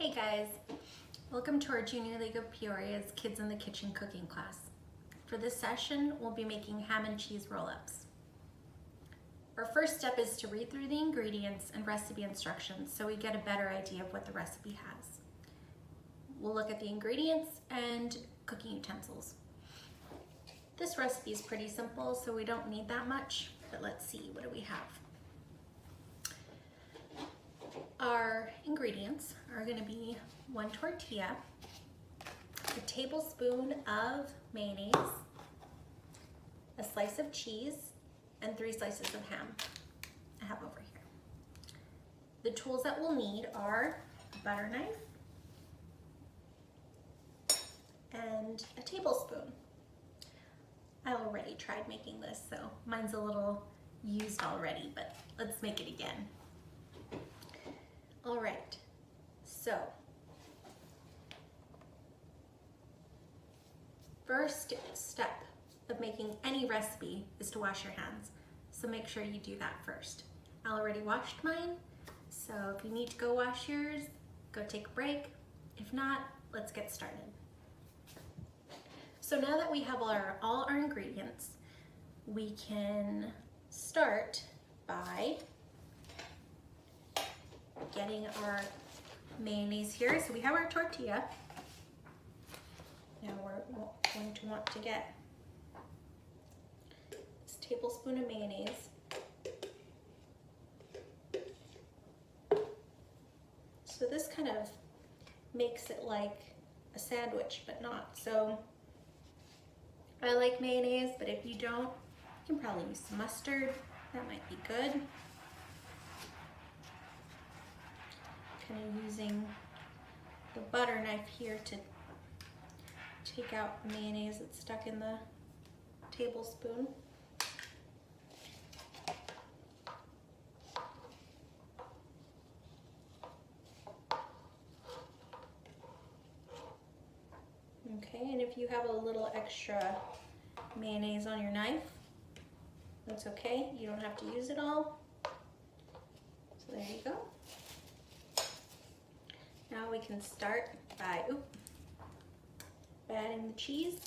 Hey guys, welcome to our Junior League of Peoria's Kids in the Kitchen cooking class. For this session, we'll be making ham and cheese roll-ups. Our first step is to read through the ingredients and recipe instructions so we get a better idea of what the recipe has. We'll look at the ingredients and cooking utensils. This recipe is pretty simple, so we don't need that much, but let's see, what do we have? Our ingredients are going to be 1 tortilla, a tablespoon of mayonnaise, a slice of cheese, and 3 slices of ham I have over here. The tools that we'll need are a butter knife and a tablespoon. I already tried making this, so mine's a little used already, but let's make it again. All right, so first step of making any recipe is to wash your hands. So make sure you do that first. I already washed mine, so if you need to go wash yours, go take a break. If not, let's get started. So now that we have all our ingredients, we can start by getting our mayonnaise here. So we have our tortilla. Now we're going to want to get this tablespoon of mayonnaise. So this kind of makes it like a sandwich, but not. So I like mayonnaise, but if you don't, you can probably use some mustard. That might be good. Kind of using the butter knife here to take out the mayonnaise that's stuck in the tablespoon. Okay, and if you have a little extra mayonnaise on your knife, that's okay. You don't have to use it all. So there you go. Now we can start by adding the cheese.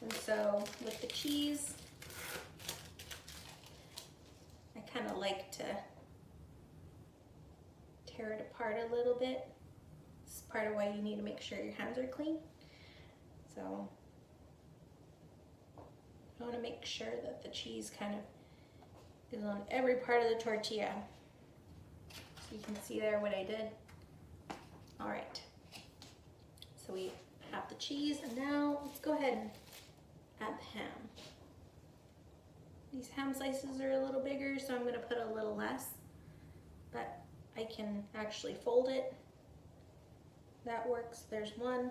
And so with the cheese, I kind of like to tear it apart a little bit. This is part of why you need to make sure your hands are clean. So I want to make sure that the cheese kind of is on every part of the tortilla. So you can see there what I did. All right, so we have the cheese, and now let's go ahead and add the ham. These ham slices are a little bigger, so I'm going to put a little less, but I can actually fold it. That works. There's 1.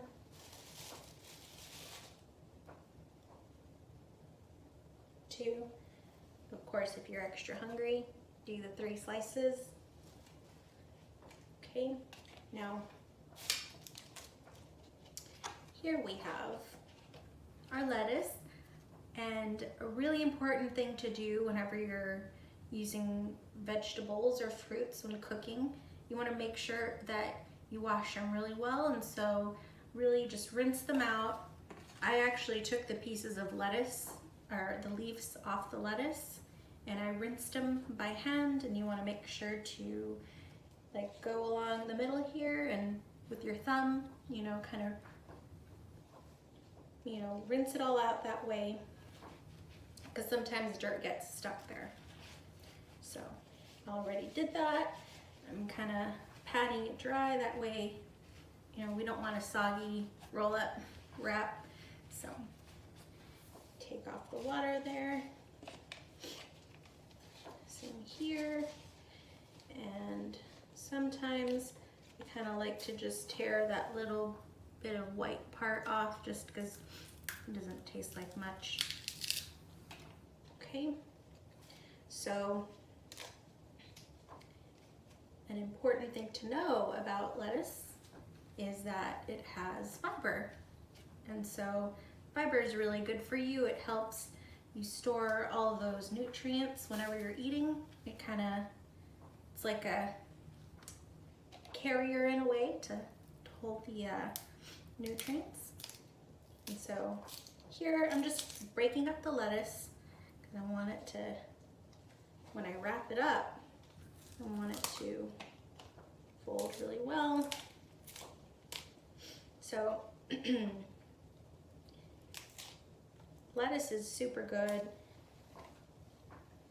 2. Of course, if you're extra hungry, do the 3 slices. Okay, now here we have our lettuce, and a really important thing to do whenever you're using vegetables or fruits when cooking, you want to make sure that you wash them really well, and so really just rinse them out. I actually took the pieces of lettuce, or the leaves off the lettuce, and I rinsed them by hand, and you want to make sure to like go along the middle here and with your thumb, you know, kind of, you know, rinse it all out that way, because sometimes dirt gets stuck there. So I already did that. I'm kind of patting it dry, that way, you know, we don't want a soggy roll-up wrap. So take off the water there. Same here. And sometimes I kind of like to just tear that little bit of white part off just because it doesn't taste like much. Okay, so an important thing to know about lettuce is that it has fiber. And so fiber is really good for you. It helps you store all of those nutrients whenever you're eating. It kind of, it's like a carrier in a way to hold the nutrients. And so here I'm just breaking up the lettuce because I want it to, when I wrap it up, I want it to fold really well. So lettuce is super good.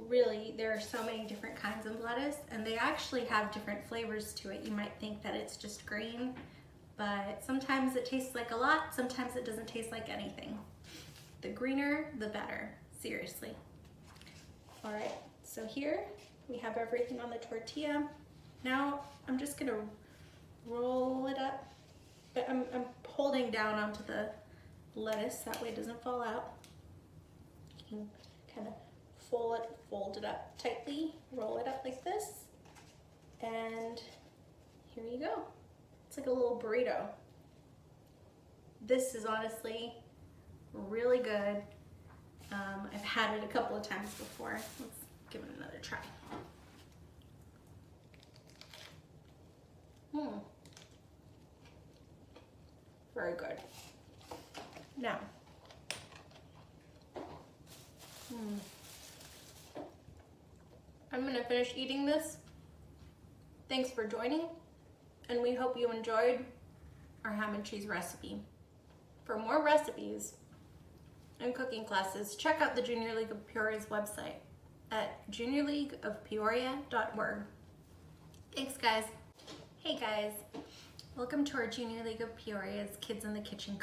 Really, there are so many different kinds of lettuce, and they actually have different flavors to it. You might think that it's just green, but sometimes it tastes like a lot, sometimes it doesn't taste like anything. The greener, the better, seriously. All right, so here we have everything on the tortilla. Now I'm just gonna roll it up, but I'm holding down onto the lettuce, that way it doesn't fall out. You can kind of fold it up tightly, roll it up like this, and here you go. It's like a little burrito. This is honestly really good. I've had it a couple of times before. Let's give it another try. Very good. Now, I'm gonna finish eating this. Thanks for joining, and we hope you enjoyed our ham and cheese recipe. For more recipes and cooking classes, check out the Junior League of Peoria's website at juniorleagueofpeoria.org. Thanks, guys. Hey guys, welcome to our Junior League of Peoria's Kids in the Kitchen